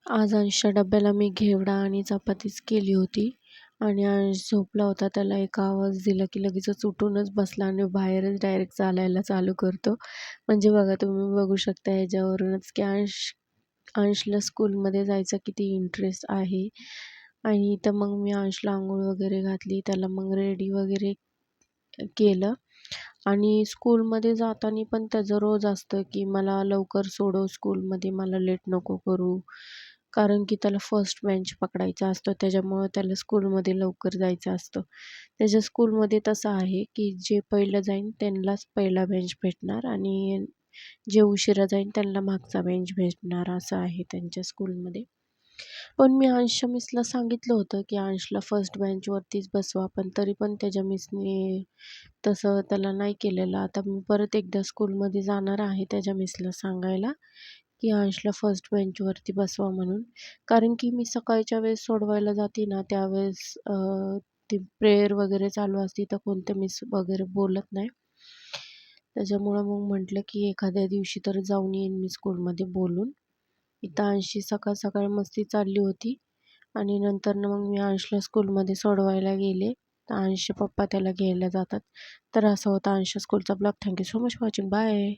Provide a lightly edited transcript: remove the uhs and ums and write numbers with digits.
आज अंशच्या डब्याला मी घेवडा आणि चपातीच केली होती आणि अंश झोपला होता. त्याला एक आवाज दिला की लगेचच उठूनच बसला आणि बाहेरच डायरेक्ट चालायला चालू करतो. म्हणजे बघा तुम्ही बघू शकता ह्याच्यावरूनच की अंशला स्कूलमध्ये जायचा किती इंटरेस्ट आहे. आणि इथं मग मी अंशला अंघोळ वगैरे घातली. त्याला मग रेडी वगैरे केलं आणि स्कूलमध्ये जाताना पण त्याचं रोज असतं की मला लवकर सोडव स्कूलमध्ये, मला लेट नको करू. कारण की त्याला फर्स्ट बेंच पकडायचा असतो, त्याच्यामुळं त्याला स्कूलमध्ये लवकर जायचं असतं. त्याच्या स्कूलमध्ये तसं आहे की जे पहिलं जाईन त्यांनाच पहिला बेंच भेटणार आणि जे उशिरा जाईन त्यांना मागचा बेंच भेटणार, असं आहे त्यांच्या स्कूलमध्ये. पण मी अंशच्या मिसला सांगितलं होतं की अंशला फर्स्ट बेंचवरतीच बसवा, पण तरी पण त्याच्या मिसने तसं त्याला नाही केलेलं. आता मी परत एकदा स्कूलमध्ये जाणार आहे त्याच्या मिसला सांगायला की अंशला फर्स्ट बेंचवरती बसवा म्हणून. कारण की मी सकाळच्या वेळेस सोडवायला जाते ना, त्यावेळेस ती प्रेयर वगैरे चालू असते, तर कोणते मिस वगैरे बोलत नाही. त्याच्यामुळं मग म्हटलं की एखाद्या दिवशी तर जाऊन येईन मी स्कूलमध्ये बोलून. इथं अंशची सकाळ सकाळ मस्ती चालली होती आणि नंतरनं मग मी अंशला स्कूलमध्ये सोडवायला गेले. तर अंशचे पप्पा त्याला घ्यायला जातात. तर असा होता अंश स्कूलचा blog. Thank you so much for watching. Bye.